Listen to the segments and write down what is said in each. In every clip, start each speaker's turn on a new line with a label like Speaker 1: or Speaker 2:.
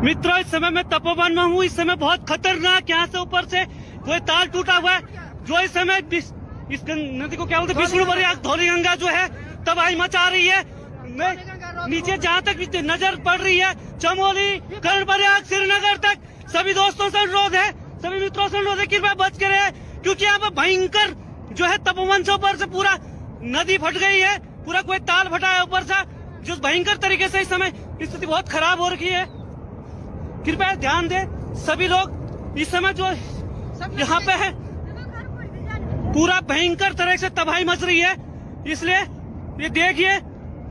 Speaker 1: मित्रों, इस समय मैं तपोवन में हूँ। इस समय बहुत खतरनाक यहाँ से ऊपर से कोई तार टूटा हुआ है, जो इस समय इस नदी को क्या बोलते हैं, विष्णु प्रयाग धौली गंगा जो है तबाही मचा रही है। नीचे जहाँ तक नजर पड़ रही है, चमोली, कर्णप्रयाग, श्रीनगर तक सभी दोस्तों से अनुरोध है, सभी मित्रों से अनुरोध है कि कृपया बच के रहे, क्योंकि यहाँ पे भयंकर जो है तपोवन से ऊपर से पूरा नदी फट गई है, पूरा कोई ताल फटा है ऊपर से, जो भयंकर तरीके से इस समय स्थिति बहुत खराब हो रखी है। कृपया ध्यान दें सभी लोग, इस समय जो यहाँ पे है पूरा भयंकर तरह से तबाही मच रही है। इसलिए ये देखिए,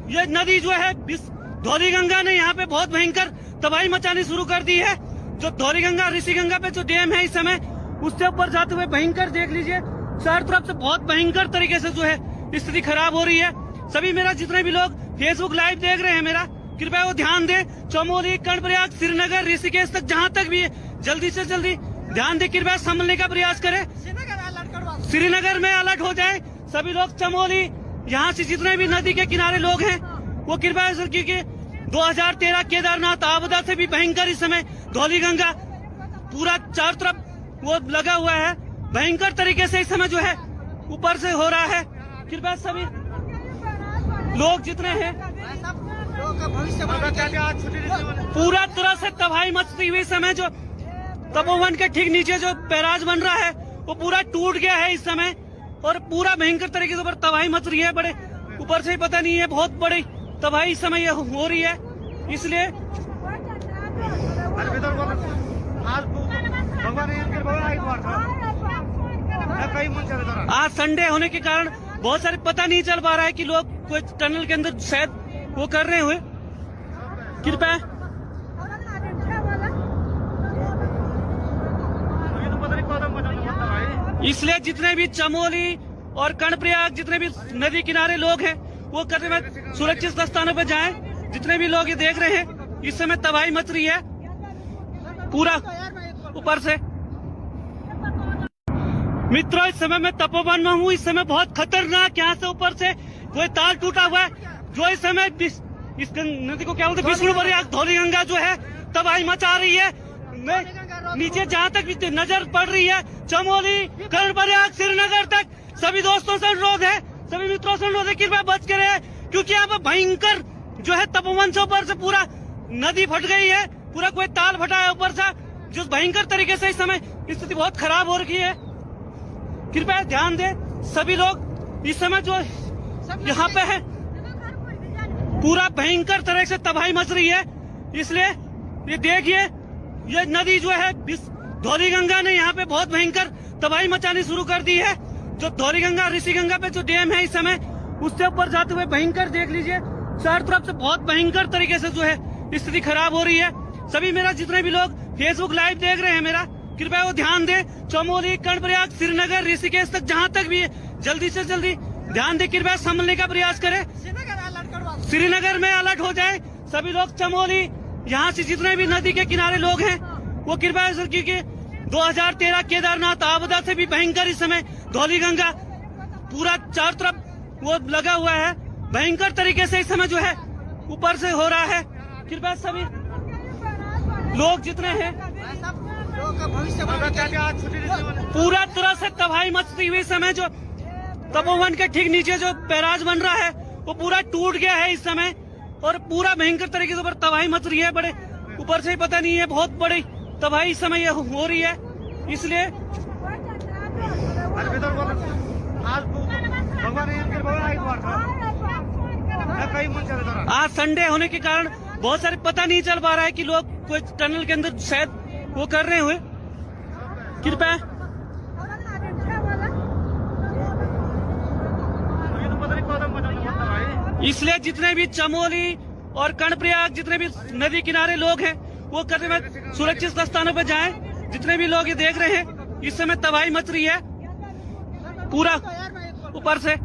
Speaker 1: ये नदी जो है धौली गंगा ने यहाँ पे बहुत भयंकर तबाही मचानी शुरू कर दी है। जो धौली गंगा ऋषि गंगा पे जो डैम है इस समय, उससे ऊपर जाते हुए भयंकर देख लीजिए, चारों तरफ से बहुत भयंकर तरीके से जो है स्थिति खराब हो रही है। सभी मेरा जितने भी लोग फेसबुक लाइव देख रहे हैं मेरा, कृपया वो ध्यान दें। चमोली, कर्णप्रयाग, श्रीनगर, ऋषिकेश तक जहाँ तक भी है, जल्दी से जल्दी ध्यान दें, कृपया संभलने का प्रयास करें। श्रीनगर में अलर्ट हो जाए सभी लोग। चमोली, यहाँ से जितने भी नदी के किनारे लोग हैं वो कृपया, क्योंकि 2013 केदारनाथ आपदा से भी भयंकर इस समय धौली गंगा पूरा चारों तरफ वो लगा हुआ है, भयंकर तरीके से इस समय जो है ऊपर से हो रहा है। कृपया सभी लोग जितने हैं, पूरा तरह से तबाही मचती हुई समय जो तपोवन के ठीक नीचे जो बैराज बन रहा है वो पूरा टूट गया है इस समय, और पूरा भयंकर तरीके से ऊपर तबाही मच रही है। बड़े ऊपर से ही पता नहीं है, बहुत बड़ी तबाही इस समय हो रही है। इसलिए आज संडे होने के कारण बहुत सारे पता नहीं चल पा रहा है कि लोग कोई टनल के अंदर शायद वो कर रहे हुए। कृपया इसलिए जितने भी चमोली और कर्णप्रयाग जितने भी नदी किनारे लोग हैं वो करने में सुरक्षित स्थानों पर जाएं। जितने भी लोग ये देख रहे हैं, इस समय तबाही मच रही है पूरा ऊपर से। मित्रों, इस समय मैं तपोवन में हूँ। इस समय बहुत खतरनाक यहाँ से ऊपर से कोई तार टूटा हुआ है, जो इस समय इस नदी को क्या बोलते हैं, विष्णु प्रयाग धौली गंगा जो है तबाही मचा रही है। नीचे जहाँ तक नजर पड़ रही है, चमोली, कर्णप्रयाग, श्रीनगर तक सभी दोस्तों से अनुरोध है, सभी मित्रों से अनुरोध है, कृपया बच के रहे, क्योंकि यहाँ पे भयंकर जो है तपोवन से ऊपर से पूरा नदी फट गई है, पूरा कोई ताल फटा है ऊपर से, जो भयंकर तरीके से इस समय स्थिति बहुत खराब हो रखी है। कृपया ध्यान दें सभी लोग, इस समय जो यहाँ पे है पूरा भयंकर तरह से तबाही मच रही है। इसलिए ये देखिए, ये नदी जो है धौली गंगा ने यहाँ पे बहुत भयंकर तबाही मचानी शुरू कर दी है। जो धौली गंगा ऋषि गंगा पे जो डैम है इस समय, उससे ऊपर जाते हुए भयंकर देख लीजिए, चारों तरफ से बहुत भयंकर तरीके से जो है स्थिति खराब हो रही है। सभी मेरा जितने भी लोग फेसबुक लाइव देख रहे हैं मेरा, कृपया वो ध्यान दें। चमोली, कर्णप्रयाग, श्रीनगर, ऋषिकेश तक जहाँ तक भी है, जल्दी से जल्दी ध्यान दें, कृपया संभलने का प्रयास करें। श्रीनगर में अलर्ट हो जाए सभी लोग। चमोली, यहाँ से जितने भी नदी के किनारे लोग हैं वो कृपया, क्योंकि 2013 केदारनाथ आपदा से भी भयंकर इस समय धौली गंगा पूरा चारों तरफ वो लगा हुआ है, भयंकर तरीके से इस समय जो है ऊपर से हो रहा है। कृपया सभी लोग जितने हैं, पूरा तरह से तबाही मचती हुई समय जो तपोवन के ठीक नीचे जो बैराज बन रहा है वो पूरा टूट गया है इस समय, और पूरा भयंकर तरीके से ऊपर तबाही मच रही है। बड़े ऊपर से ही पता नहीं है, बहुत बड़ी तबाही इस समय हो रही है। इसलिए आज संडे होने के कारण बहुत सारे पता नहीं चल पा रहा है कि लोग कोई टनल के अंदर शायद वो कर रहे हुए। कृपया इसलिए जितने भी चमोली और कर्णप्रयाग जितने भी नदी किनारे लोग हैं वो करने में सुरक्षित स्थानों पर जाएं। जितने भी लोग ये देख रहे हैं, इस समय तबाही मच रही है पूरा ऊपर से।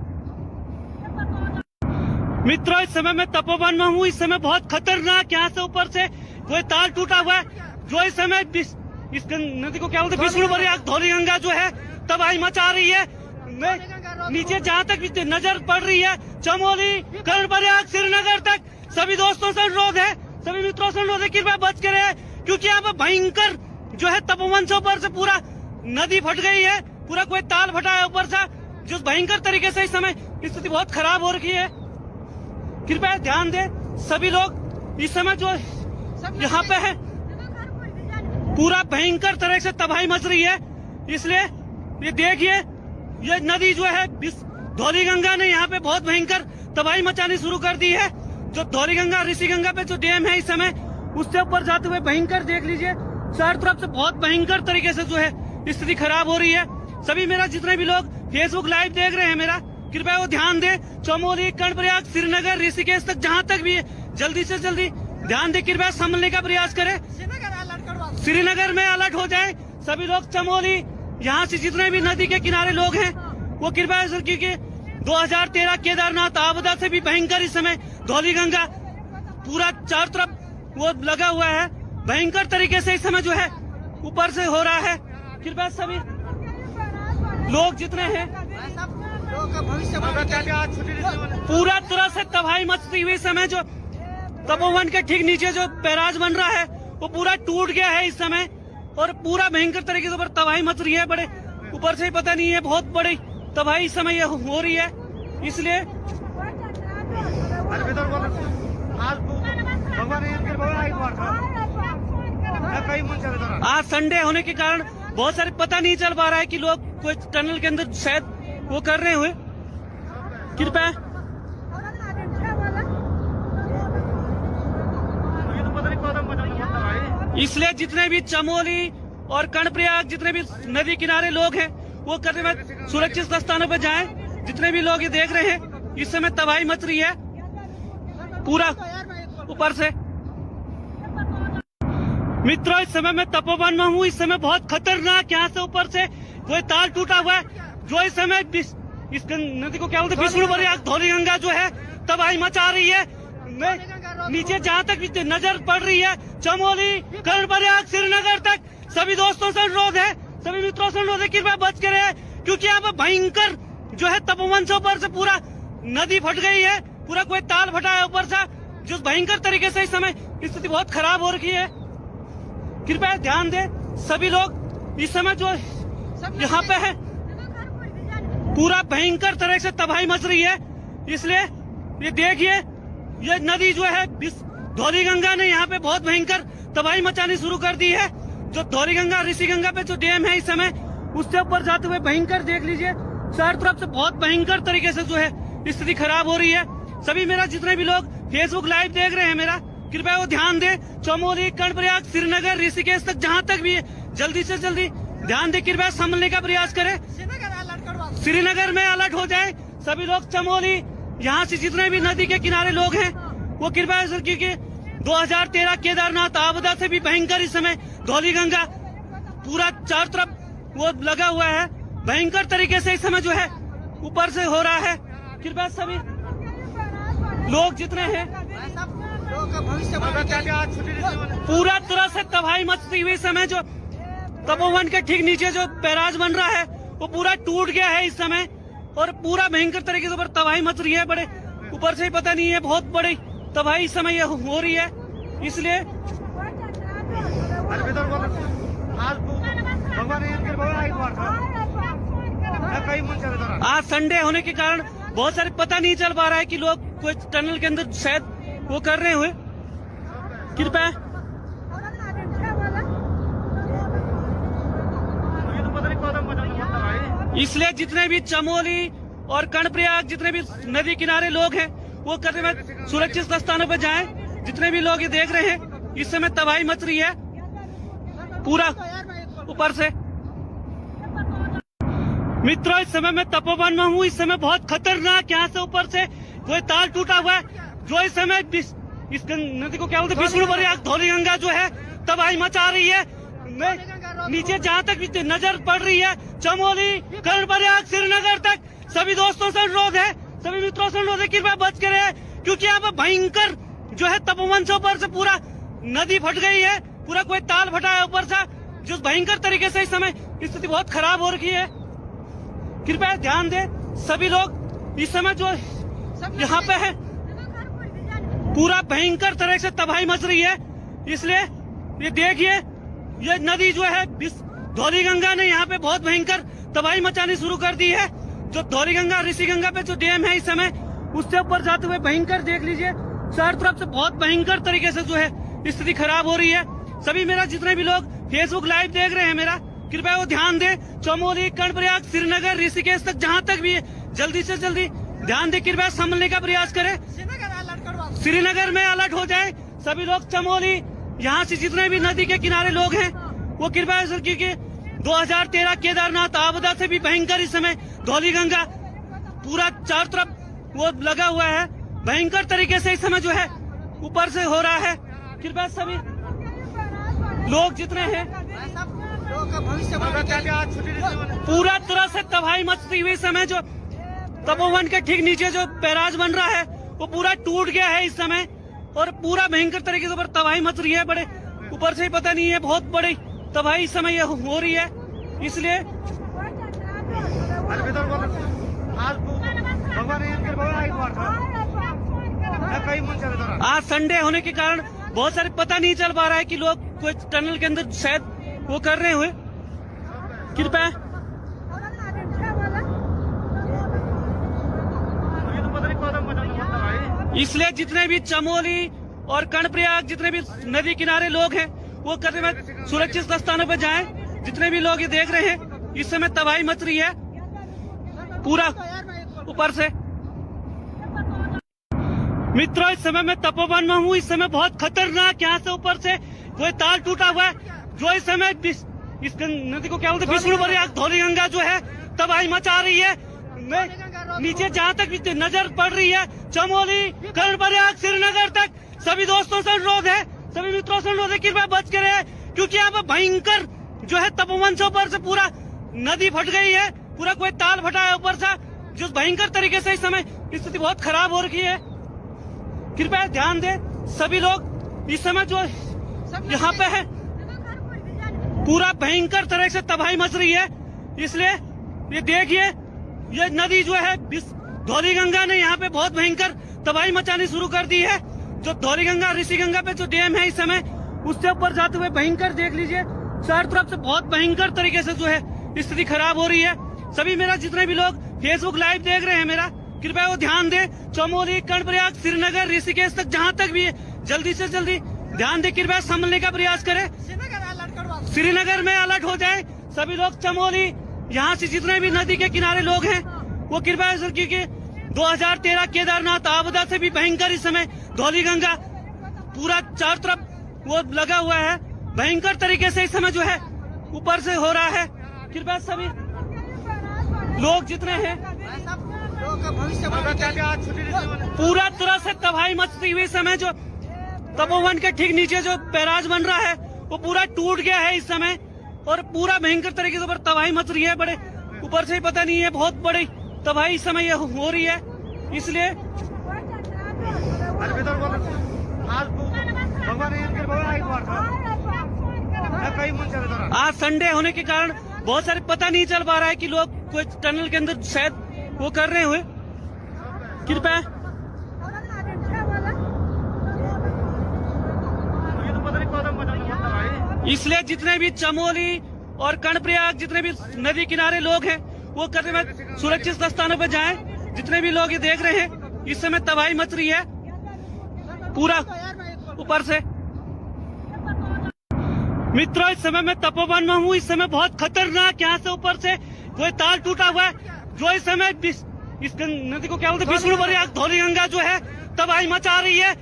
Speaker 1: मित्रों, इस समय मैं तपोवन में हूँ। इस समय बहुत खतरनाक यहाँ से ऊपर से कोई तार टूटा हुआ है, जो इस समय इस नदी को क्या बोलते हैं, विष्णु प्रयाग धौली गंगा जो है तबाही मचा रही है। नीचे जहाँ तक नजर पड़ रही है, चमोली, कर्णप्रयाग, श्रीनगर तक सभी दोस्तों से अनुरोध है, सभी मित्रों से अनुरोध है, कृपया बच के रहे, क्योंकि यहाँ पर भयंकर जो है तपोवन से ऊपर से पूरा नदी फट गई है, पूरा कोई ताल फटा है ऊपर से, जो भयंकर तरीके से इस समय स्थिति बहुत खराब हो रखी है। कृपया ध्यान दें सभी लोग, इस समय जो यहाँ पे है पूरा भयंकर तरह से तबाही मच रही है। इसलिए ये देखिए, ये नदी जो है धौली गंगा ने यहाँ पे बहुत भयंकर तबाही मचानी शुरू कर दी है। जो धौली गंगा ऋषि गंगा पे जो डैम है इस समय, उससे ऊपर जाते हुए भयंकर देख लीजिए, चारों तरफ से बहुत भयंकर तरीके से जो है स्थिति खराब हो रही है। सभी मेरा जितने भी लोग फेसबुक लाइव देख रहे हैं मेरा, कृपया वो ध्यान दें। चमोली, कर्णप्रयाग, श्रीनगर, ऋषिकेश तक जहां तक भी है, जल्दी से जल्दी ध्यान दें, कृपया संभलने का प्रयास करें। श्रीनगर में अलर्ट हो जाए सभी लोग। चमोली, यहाँ से जितने भी नदी के किनारे लोग हैं वो कृपया, क्योंकि 2013 केदारनाथ आपदा से भी भयंकर इस समय धौली गंगा पूरा चारों तरफ वो लगा हुआ है, भयंकर तरीके से इस समय जो है ऊपर से हो रहा है। कृपया सभी लोग जितने हैं पूरा तरह से तबाही मचती हुई समय, जो तपोवन के ठीक नीचे जो बैराज बन रहा है वो पूरा टूट गया है इस समय, और पूरा भयंकर तरीके से ऊपर तबाही मच रही है। बड़े ऊपर से ही पता नहीं है, बहुत बड़ी तबाही इस समय हो रही है। इसलिए आज संडे होने के कारण बहुत सारे पता नहीं चल पा रहा है कि लोग कोई टनल के अंदर शायद वो कर रहे हुए। कृपया इसलिए जितने भी चमोली और कर्णप्रयाग, जितने भी नदी किनारे लोग हैं वो करने में सुरक्षित स्थानों पर जाएं। जितने भी लोग ये देख रहे हैं इस समय तबाही मच रही है पूरा ऊपर से। मित्रों, इस समय मैं तपोवन में हूँ। इस समय बहुत खतरनाक यहाँ से ऊपर से कोई ताल टूटा हुआ है, जो इस समय इस नदी को क्या बोलते हैं, विष्णुप्रयाग धौली गंगा जो है तबाही मचा रही है। नीचे जहाँ तक भी नजर पड़ रही है, चमोली, कर्णप्रयाग, श्रीनगर तक सभी दोस्तों से अनुरोध है, सभी मित्रों से अनुरोध है, कृपया बच के रहे, क्योंकि यहाँ पर भयंकर जो है तपोवन से ऊपर से पूरा नदी फट गई है, पूरा कोई ताल फटा है ऊपर से, जो भयंकर तरीके से इस समय स्थिति बहुत खराब हो रखी है। कृपया ध्यान दें सभी लोग, इस समय जो यहाँ पे है पूरा भयंकर तरह से तबाही मच रही है। इसलिए ये देखिए, ये नदी जो है धौली गंगा ने यहाँ पे बहुत भयंकर तबाही मचानी शुरू कर दी है। जो धौली गंगा ऋषि गंगा पे जो डैम है इस समय, उससे ऊपर जाते हुए भयंकर देख लीजिए, चारों तरफ से बहुत भयंकर तरीके से जो है स्थिति खराब हो रही है। सभी मेरा जितने भी लोग फेसबुक लाइव देख रहे हैं मेरा, कृपया वो ध्यान दें। चमोली, कर्णप्रयाग, श्रीनगर, ऋषिकेश तक जहां तक भी है, जल्दी से जल्दी ध्यान दें, कृपया संभलने का प्रयास करें। श्रीनगर में अलर्ट हो जाए सभी लोग। चमोली, यहाँ से जितने भी नदी के किनारे लोग हैं वो कृपया, क्योंकि 2013 केदारनाथ आपदा से भी भयंकर इस समय धौली गंगा पूरा चारों तरफ वो लगा हुआ है, भयंकर तरीके से इस समय जो है ऊपर से हो रहा है। कृपया सभी लोग जितने हैं पूरा तरह से तबाही मचती हुई समय, जो तपोवन के ठीक नीचे जो बैराज बन रहा है वो पूरा टूट गया है इस समय, और पूरा भयंकर तरीके से ऊपर तबाही मच रही है। बड़े ऊपर से ही पता नहीं है, बहुत बड़ी तबाही इस समय हो रही है। इसलिए आज संडे होने के कारण बहुत सारे पता नहीं चल पा रहा है कि लोग कोई टनल के अंदर शायद वो कर रहे हुए। कृपया इसलिए जितने भी चमोली और कर्णप्रयाग, जितने भी नदी किनारे लोग हैं वो करने में सुरक्षित स्थानों पर जाएं। जितने भी लोग ये देख रहे हैं इस समय तबाही मच रही है पूरा ऊपर से। मित्रों, इस समय मैं तपोवन में हूँ। इस समय बहुत खतरनाक यहाँ से ऊपर से कोई ताल टूटा हुआ है, जो इस समय इस नदी को क्या बोलते हैं, विष्णुप्रयाग धौली गंगा जो है तबाही मचा रही है। नीचे जहाँ तक भी नजर पड़ रही है, चमोली, कर्णप्रयाग, श्रीनगर तक सभी दोस्तों से अनुरोध है, सभी मित्रों से अनुरोध है, कृपया बच के रहे, क्योंकि यहाँ पर भयंकर जो है तपोवन से ऊपर से पूरा नदी फट गई है, पूरा कोई ताल फटा है ऊपर से, जो भयंकर तरीके से इस समय स्थिति बहुत खराब हो रखी है। कृपया ध्यान दें सभी लोग, इस समय जो यहाँ पे है पूरा भयंकर तरह से तबाही मच रही है। इसलिए ये देखिए, ये नदी जो है धौली गंगा ने यहाँ पे बहुत भयंकर तबाही मचानी शुरू कर दी है। जो धौली गंगा ऋषि गंगा पे जो डैम है इस समय, उससे ऊपर जाते हुए भयंकर देख लीजिए, चारों तरफ से बहुत भयंकर तरीके से जो है स्थिति खराब हो रही है। सभी मेरा जितने भी लोग फेसबुक लाइव देख रहे हैं मेरा, कृपया वो ध्यान दे। चमोली, कर्णप्रयाग, श्रीनगर, ऋषिकेश तक जहाँ तक भी है, जल्दी से जल्दी ध्यान दे, कृपया संभलने का प्रयास करें। श्रीनगर में अलर्ट हो जाए सभी लोग। चमोली, यहाँ से जितने भी नदी के किनारे लोग हैं वो कृपया, क्योंकि 2013 केदारनाथ आपदा से भी भयंकर इस समय धौली गंगा पूरा चारों तरफ वो लगा हुआ है। भयंकर तरीके से इस समय जो है ऊपर से हो रहा है। कृपया सभी लोग जितने हैं पूरा तरह से तबाही मचती हुई समय, जो तपोवन के ठीक नीचे जो बैराज बन रहा है वो पूरा टूट गया है इस समय, और पूरा भयंकर तरीके से ऊपर तबाही मच रही है। बड़े ऊपर से ही पता नहीं है, बहुत बड़ी तबाही इस समय हो रही है। इसलिए आज संडे होने के कारण बहुत सारे पता नहीं चल पा रहा है कि लोग कोई टनल के अंदर शायद वो कर रहे हुए। कृपया इसलिए जितने भी चमोली और कर्णप्रयाग जितने भी नदी किनारे लोग हैं वो करने में सुरक्षित स्थानों पर जाएं। जितने भी लोग ये देख रहे हैं इस समय तबाही मच रही है पूरा ऊपर से। मित्रों, इस समय मैं तपोवन में हूँ। इस समय बहुत खतरनाक यहाँ से ऊपर से कोई तार टूटा हुआ है, जो इस समय इस नदी को क्या बोलते हैं, विष्णुप्रयाग धौली गंगा जो है तबाही मचा रही है। नीचे जहाँ तक भी नजर पड़ रही है, चमोली, कर्णप्रयाग, श्रीनगर तक सभी दोस्तों से अनुरोध है, सभी मित्रों से अनुरोध है, कृपया बच के रहे, क्योंकि यहाँ पर भयंकर जो है तपोवन से ऊपर से पूरा नदी फट गई है, पूरा कोई ताल फटा है ऊपर से, जो भयंकर तरीके से इस समय स्थिति बहुत खराब हो रखी है। कृपया ध्यान दे सभी लोग। इस समय जो यहाँ पे है पूरा भयंकर तरह से तबाही मच रही है। इसलिए ये देखिए, ये नदी जो है धौली गंगा ने यहाँ पे बहुत भयंकर तबाही मचानी शुरू कर दी है। जो धौली गंगा ऋषि गंगा पे जो डैम है इस समय, उससे ऊपर जाते हुए भयंकर देख लीजिए, चारों तरफ से बहुत भयंकर तरीके से जो है स्थिति खराब हो रही है। सभी मेरा जितने भी लोग फेसबुक लाइव देख रहे हैं मेरा, कृपया वो ध्यान दे। चमोली, कर्णप्रयाग, श्रीनगर, ऋषिकेश तक जहाँ तक भी है, जल्दी से जल्दी ध्यान दे, कृपया संभलने का प्रयास करें। श्रीनगर में अलर्ट हो जाए सभी लोग। चमोली, यहाँ से जितने भी नदी के किनारे लोग हैं वो कृपया, क्योंकि 2013 केदारनाथ आपदा से भी भयंकर इस समय धौली गंगा पूरा चारों तरफ वो लगा हुआ है। भयंकर तरीके से इस समय जो है ऊपर से हो रहा है। कृपया सभी लोग जितने हैं पूरा तरह से तबाही मचती हुई समय, जो तपोवन के ठीक नीचे जो बैराज बन रहा है वो पूरा टूट गया है इस समय, और पूरा भयंकर तरीके से ऊपर तबाही मच रही है। बड़े ऊपर से ही पता नहीं है, बहुत बड़ी तबाही इस समय हो रही है। इसलिए आज संडे होने के कारण बहुत सारे पता नहीं चल पा रहा है कि लोग कोई टनल के अंदर शायद वो कर रहे हुए। कृपया इसलिए जितने भी चमोली और कर्णप्रयाग जितने भी नदी किनारे लोग हैं वो करने में सुरक्षित स्थानों पर जाएं। जितने भी लोग ये देख रहे हैं इस समय तबाही मच रही है पूरा ऊपर से। मित्रों, इस समय मैं तपोवन में हूँ। इस समय बहुत खतरनाक यहाँ से ऊपर से कोई तार टूटा हुआ है, जो इस समय इस नदी को क्या बोलते हैं, विष्णुप्रयाग धौली गंगा जो है तबाही मचा रही है।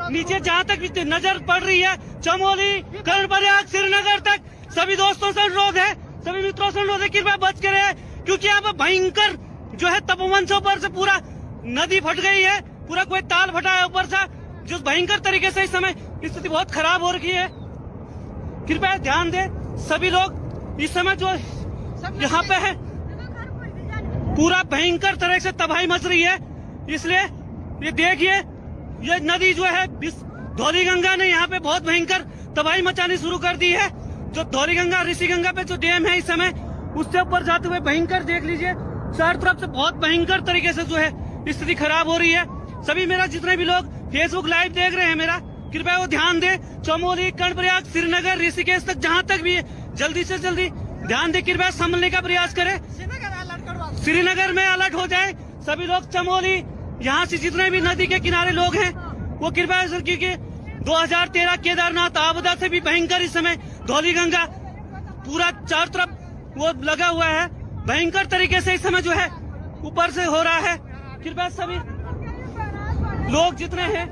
Speaker 1: नीचे जहाँ तक भी नजर पड़ रही है, चमोली, कर्णप्रयाग, श्रीनगर तक सभी दोस्तों से अनुरोध है, सभी मित्रों से अनुरोध है, कृपया बच के रहे, क्योंकि यहाँ पर भयंकर जो है तपोवन से ऊपर से पूरा नदी फट गई है, पूरा कोई ताल फटा है ऊपर से, जो भयंकर तरीके से इस समय स्थिति बहुत खराब हो रखी है। कृपया ध्यान दे सभी लोग। इस समय जो यहाँ पे है पूरा भयंकर तरह से तबाही मच रही है। इसलिए ये देखिए, ये नदी जो है धौली गंगा ने यहाँ पे बहुत भयंकर तबाही मचानी शुरू कर दी है। जो धौली गंगा ऋषि गंगा पे जो डैम है इस समय, उससे ऊपर जाते हुए भयंकर देख लीजिए, चारों तरफ से बहुत भयंकर तरीके से जो है स्थिति खराब हो रही है। सभी मेरा जितने भी लोग फेसबुक लाइव देख रहे हैं मेरा, कृपया वो ध्यान दे। चमोली, कर्णप्रयाग, श्रीनगर, ऋषिकेश तक जहां तक भी है जल्दी से जल्दी ध्यान दे, कृपया संभलने का प्रयास करें। श्रीनगर में अलर्ट हो जाए सभी लोग। चमोली यहाँ से जितने भी नदी के किनारे लोग हैं वो कृपया, क्योंकि 2013 केदारनाथ आपदा से भी भयंकर इस समय धौली गंगा पूरा चारों तरफ वो लगा हुआ है, भयंकर तरीके से इस समय जो है ऊपर से हो रहा है। कृपया सभी लोग जितने हैं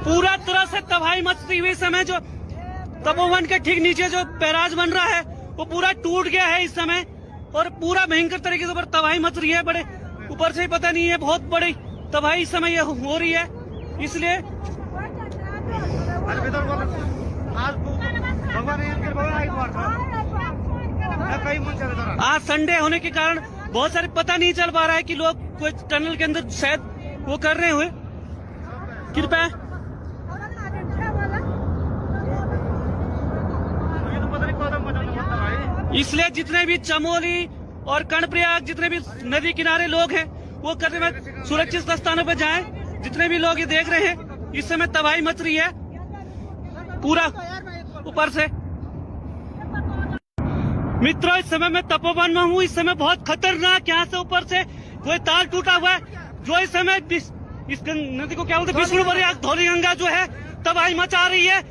Speaker 1: पूरा तरह से तबाही मचती हुई समय जो तपोवन के ठीक नीचे जो बैराज बन रहा है वो पूरा टूट गया है इस समय और पूरा भयंकर तरीके से ऊपर तबाही मच रही है। बड़े ऊपर से ही पता नहीं है, बहुत बड़ी तबाही इस समय हो रही है। इसलिए आज संडे होने के कारण बहुत सारे पता नहीं चल पा रहा है कि लोग कोई टनल के अंदर शायद वो कर रहे हुए। कृपया इसलिए जितने भी चमोली और कर्णप्रयाग जितने भी नदी किनारे लोग हैं वो करने में सुरक्षित स्थानों पर जाएं। जितने भी लोग ये देख रहे हैं इस समय तबाही मच रही है पूरा ऊपर से। मित्रों, इस समय मैं तपोवन में हूँ। इस समय बहुत खतरनाक यहाँ से ऊपर से कोई तार टूटा हुआ है जो इस समय इस नदी को क्या बोलते हैं, विष्णुप्रयाग धौली गंगा जो है तबाही मचा रही है।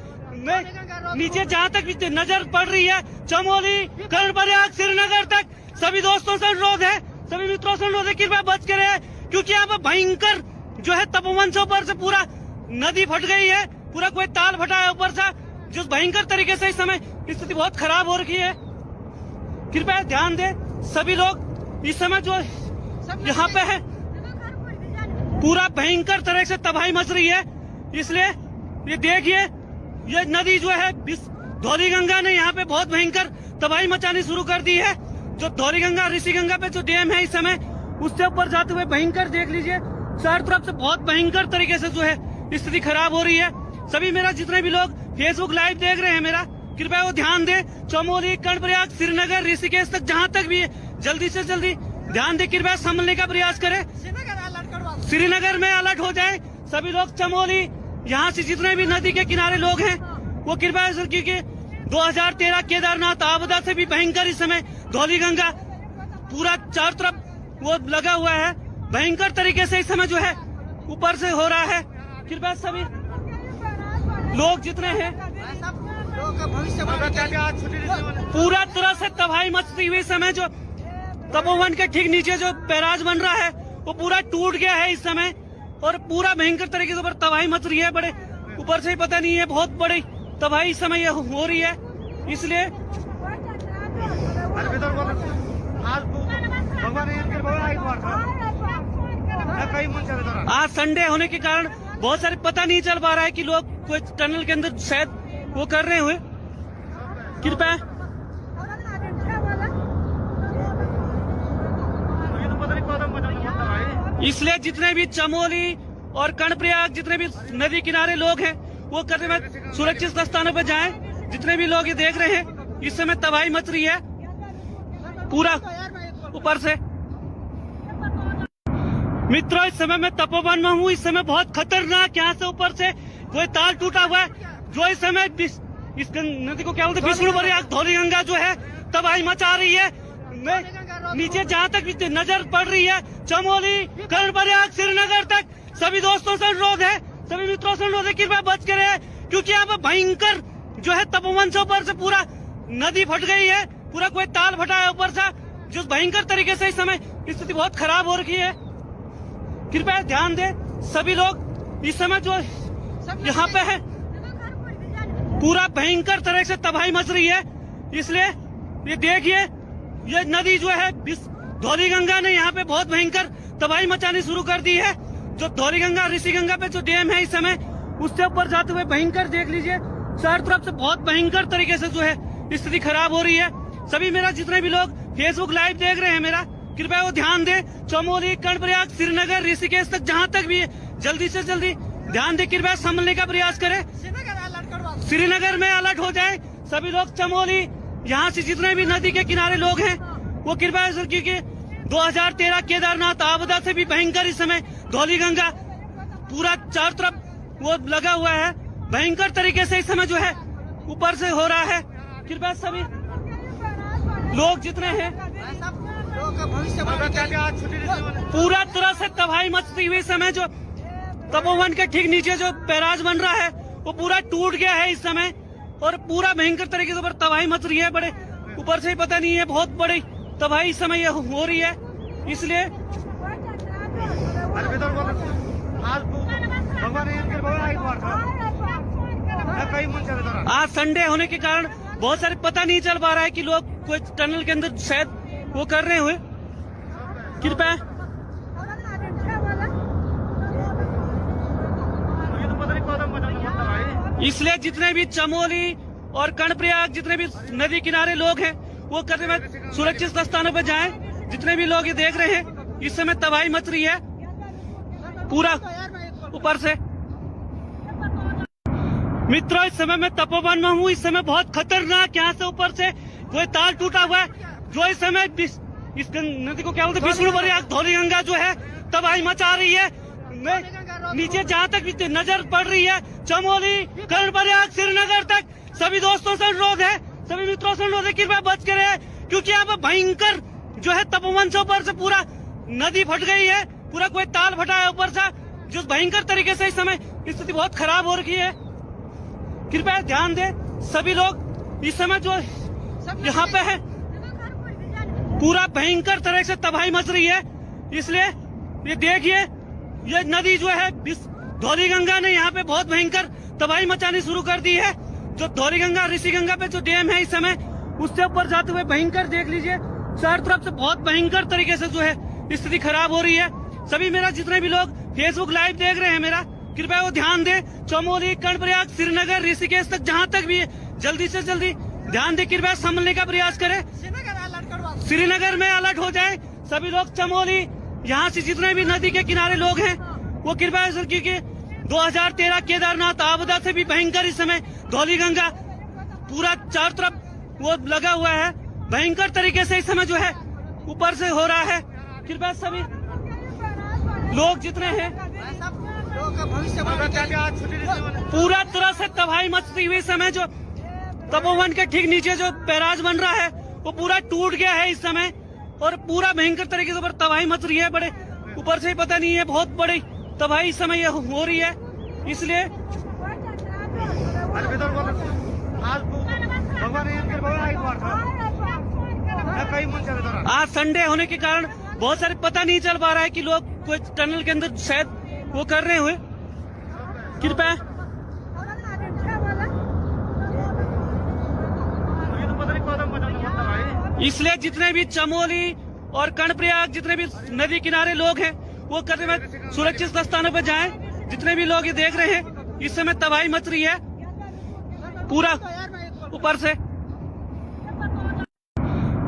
Speaker 1: नीचे जहाँ तक भी नजर पड़ रही है चमोली, कर्णप्रयाग, श्रीनगर तक सभी दोस्तों से अनुरोध है, सभी मित्रों से अनुरोध है कृपया बच के रहे, क्योंकि यहाँ पर भयंकर जो है तपोवन से ऊपर से पूरा नदी फट गई है, पूरा कोई ताल फटा है ऊपर से, जो भयंकर तरीके से इस समय स्थिति बहुत खराब हो रखी है। कृपया ध्यान दे सभी लोग। इस समय जो यहाँ पे है पूरा भयंकर तरह से तबाही मच रही है। इसलिए ये देखिए, ये नदी जो है धौली गंगा ने यहाँ पे बहुत भयंकर तबाही मचानी शुरू कर दी है। जो धौली गंगा ऋषि गंगा पे जो डैम है इस समय उससे ऊपर जाते हुए भयंकर देख लीजिए, चारों तरफ से बहुत भयंकर तरीके से जो है स्थिति खराब हो रही है। सभी मेरा जितने भी लोग फेसबुक लाइव देख रहे हैं मेरा, कृपया वो ध्यान दे। चमोली, कर्णप्रयाग, श्रीनगर, ऋषिकेश तक जहां तक भी है जल्दी से जल्दी ध्यान दे, कृपया संभलने का प्रयास करें। श्रीनगर में अलर्ट हो जाए सभी लोग। चमोली यहाँ से जितने भी नदी के किनारे लोग हैं वो कृपया, क्योंकि 2013 केदारनाथ आपदा से भी भयंकर इस समय धौली गंगा पूरा चारों तरफ वो लगा हुआ है, भयंकर तरीके से इस समय जो है ऊपर से हो रहा है। कृपया सभी लोग जितने हैं पूरा तरह से तबाही मचती हुई समय जो तपोवन के ठीक नीचे जो बैराज बन रहा है वो पूरा टूट गया है इस समय और पूरा भयंकर तरीके से ऊपर तबाही मच रही है। बड़े ऊपर से ही पता नहीं है, बहुत बड़ी तबाही इस समय हो रही है। इसलिए आज संडे होने के कारण बहुत सारे पता नहीं चल पा रहा है कि लोग कोई टनल के अंदर शायद वो कर रहे हुए। कृपया इसलिए जितने भी चमोली और कर्णप्रयाग जितने भी नदी किनारे लोग हैं वो करने में सुरक्षित स्थानों पर जाएं। जितने भी लोग ये देख रहे हैं इस समय तबाही मच रही है पूरा ऊपर से। मित्रों, इस समय मैं तपोवन में हूँ। इस समय बहुत खतरनाक यहाँ से ऊपर से कोई तार टूटा हुआ है जो इस समय इस नदी को क्या बोलते हैं, विष्णुप्रयाग धौली गंगा जो है तबाही मचा रही है। नीचे जहाँ तक भी नजर पड़ रही है चमोली, कर्णप्रयाग, श्रीनगर तक सभी दोस्तों से अनुरोध है, सभी मित्रों से अनुरोध है कृपया बच के रहे, क्योंकि यहाँ पर भयंकर जो है तपोवन से ऊपर से पूरा नदी फट गई है, पूरा कोई ताल फटा है ऊपर से, जो भयंकर तरीके से इस समय स्थिति बहुत खराब हो रखी है। कृपया ध्यान दे सभी लोग। इस समय जो यहाँ पे है पूरा भयंकर तरह से तबाही मच रही है। इसलिए ये देखिए, ये नदी जो है धौली गंगा ने यहाँ पे बहुत भयंकर तबाही मचानी शुरू कर दी है। जो धौली गंगा ऋषि गंगा पे जो डैम है इस समय उससे ऊपर जाते हुए भयंकर देख लीजिए, चारों तरफ से बहुत भयंकर तरीके से जो है स्थिति खराब हो रही है। सभी मेरा जितने भी लोग फेसबुक लाइव देख रहे हैं मेरा, कृपया वो ध्यान दे। चमोली, कर्णप्रयाग, श्रीनगर, ऋषिकेश तक जहां तक भी है जल्दी से जल्दी ध्यान दे, कृपया संभलने का प्रयास करें। श्रीनगर में अलर्ट हो जाए सभी लोग। चमोली यहाँ से जितने भी नदी के किनारे लोग हैं वो कृपया, क्योंकि 2013 केदारनाथ आपदा से भी भयंकर इस समय धौली गंगा पूरा चारों तरफ वो लगा हुआ है, भयंकर तरीके से इस समय जो है ऊपर से हो रहा है। कृपया सभी लोग जितने हैं पूरा तरह से तबाही मचती हुई समय जो तपोवन के ठीक नीचे जो बैराज बन रहा है वो पूरा टूट गया है इस समय, और पूरा भयंकर तरीके से ऊपर तबाही मच रही है। बड़े ऊपर से ही पता नहीं है, बहुत बड़ी तबाही इस समय ये हो रही है। इसलिए आज संडे होने के कारण बहुत सारे पता नहीं चल पा रहा है कि लोग कोई टनल के अंदर शायद वो कर रहे हुए। कृपया इसलिए जितने भी चमोली और कर्णप्रयाग जितने भी नदी किनारे लोग हैं वो करने में सुरक्षित स्थानों पर जाएं। जितने भी लोग ये देख रहे हैं इस समय तबाही मच रही है पूरा ऊपर से। मित्रों, इस समय मैं तपोवन में हूँ। इस समय बहुत खतरनाक यहाँ से ऊपर से कोई तार टूटा हुआ है जो इस समय इस नदी को क्या बोलते हैं, विष्णुप्रयाग धौलीगंगा जो है तबाही मचा रही है। नीचे जहाँ तक नजर पड़ रही है चमोली कर्णप्रयाग श्रीनगर तक सभी दोस्तों से अनुरोध है, सभी मित्रों से अनुरोध है कृपया बच के रहे, क्योंकि यहाँ पर भयंकर जो है तपोवन से ऊपर से पूरा नदी फट गई है, पूरा कोई ताल फटा है ऊपर से, जो भयंकर तरीके से इस समय स्थिति बहुत खराब हो रखी है। कृपया ध्यान दें सभी लोग, इस समय जो यहाँ पे है पूरा भयंकर तरह से तबाही मच रही है। इसलिए ये देखिए, ये नदी जो है धौलीगंगा ने यहाँ पे बहुत भयंकर तबाही मचानी शुरू कर दी है। जो धौलीगंगा ऋषिगंगा पे जो डैम है इस समय उससे ऊपर जाते हुए भयंकर देख लीजिए, चारों तरफ से बहुत भयंकर तरीके से जो है स्थिति खराब हो रही है। सभी मेरा जितने भी लोग फेसबुक लाइव देख रहे हैं मेरा, कृपया वो ध्यान दें। चमोली कर्णप्रयाग श्रीनगर ऋषिकेश तक जहाँ तक भी जल्दी से जल्दी ध्यान दें, कृपया संभलने का प्रयास करें। श्रीनगर में अलर्ट हो जाए सभी लोग। चमोली यहाँ से जितने भी नदी के किनारे लोग हैं वो कृपया, क्योंकि 2013 केदारनाथ आपदा से भी भयंकर इस समय धौलीगंगा पूरा चारों तरफ वो लगा हुआ है, भयंकर तरीके से इस समय जो है ऊपर से हो रहा है। कृपया सभी लोग जितने हैं पूरा तरह से तबाही मचती हुई समय जो तपोवन के ठीक नीचे जो बैराज बन रहा है वो पूरा टूट गया है इस समय, और पूरा भयंकर तरीके से ऊपर तबाही मच रही है। बड़े ऊपर से ही पता नहीं है, बहुत बड़ी तबाही इस समय ये हो रही है। इसलिए आज संडे होने के कारण बहुत सारे पता नहीं चल पा रहा है कि लोग कोई टनल के अंदर शायद वो कर रहे हुए। कृपया इसलिए जितने भी चमोली और कर्णप्रयाग जितने भी नदी किनारे लोग हैं वो करने में सुरक्षित स्थानों पर जाएं। जितने भी लोग ये देख रहे हैं इस समय तबाही मच रही है पूरा ऊपर से।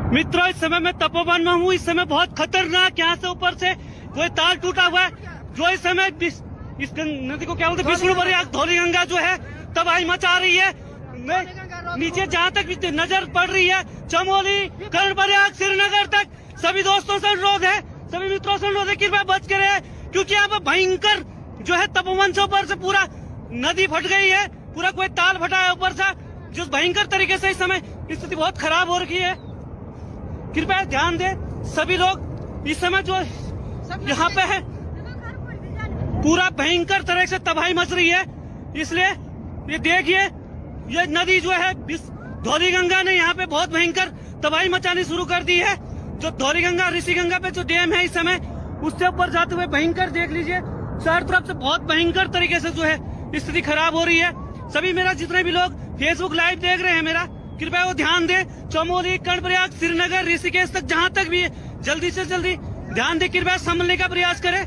Speaker 1: मित्रों, इस समय मैं तपोवन में हूँ। इस समय बहुत खतरनाक यहाँ से ऊपर से कोई तार टूटा हुआ है जो इस समय इस नदी को क्या बोलते हैं, विष्णुप्रयाग धौलीगंगा जो है तबाही मचा रही है। नीचे जहाँ तक नजर पड़ रही है चमोली कर्णप्रयाग श्रीनगर तक सभी दोस्तों से अनुरोध है, सभी मित्रों से अनुरोध है कृपया बच के रहे, क्योंकि यहाँ पर भयंकर जो है तपोवन से ऊपर से पूरा नदी फट गई है, पूरा कोई ताल फटा है ऊपर से, जो भयंकर तरीके से इस समय स्थिति बहुत खराब हो रखी है। कृपया ध्यान दें सभी लोग, इस समय जो यहाँ पे है पूरा भयंकर तरह से तबाही मच रही है। इसलिए ये देखिए, ये नदी जो है धौलीगंगा ने यहाँ पे बहुत भयंकर तबाही मचानी शुरू कर दी है। जो धौलीगंगा ऋषिगंगा पे जो डैम है इस समय उससे ऊपर जाते हुए भयंकर देख लीजिए, चारों तरफ से बहुत भयंकर तरीके से जो है स्थिति खराब हो रही है। सभी मेरा जितने भी लोग फेसबुक लाइव देख रहे हैं मेरा, कृपया वो ध्यान दें। चमोली कर्णप्रयाग श्रीनगर ऋषिकेश तक जहाँ तक भी जल्दी से जल्दी ध्यान दें, कृपया संभलने का प्रयास करें।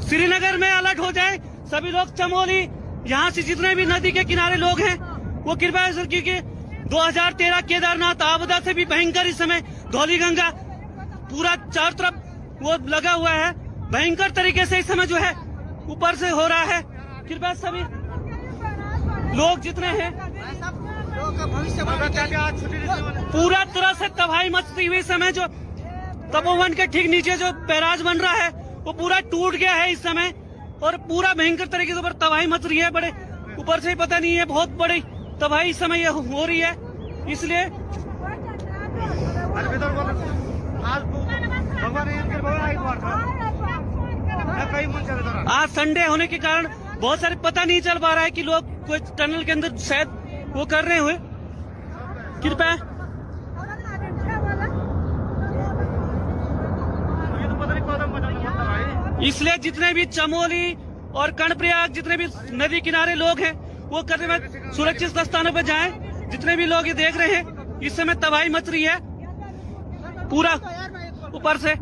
Speaker 1: श्रीनगर में अलर्ट हो जाए सभी लोग। चमोली यहाँ से जितने भी नदी के किनारे लोग हैं वो कृपया, क्योंकि 2013 केदारनाथ आपदा से भी भयंकर इस समय धौलीगंगा पूरा चारों तरफ वो लगा हुआ है, भयंकर तरीके से इस समय जो है ऊपर से हो रहा है। कृपया सभी लोग जितने हैं पूरा तरह से तबाही मचती हुई समय जो तपोवन के ठीक नीचे जो बैराज बन रहा है वो पूरा टूट गया है इस समय, और पूरा भयंकर तरीके से ऊपर तबाही मच रही है। बड़े ऊपर से ही पता नहीं है, बहुत बड़ी तबाही इस समय ये हो रही है। इसलिए आज संडे होने के कारण बहुत सारे पता नहीं चल पा रहा है कि लोग कोई टनल के अंदर शायद वो कर रहे हुए। कृपया इसलिए जितने भी चमोली और कर्णप्रयाग जितने भी नदी किनारे लोग हैं वो करने में सुरक्षित स्थानों पर जाएं। जितने भी लोग ये देख रहे हैं इस समय तबाही मच रही है पूरा ऊपर से।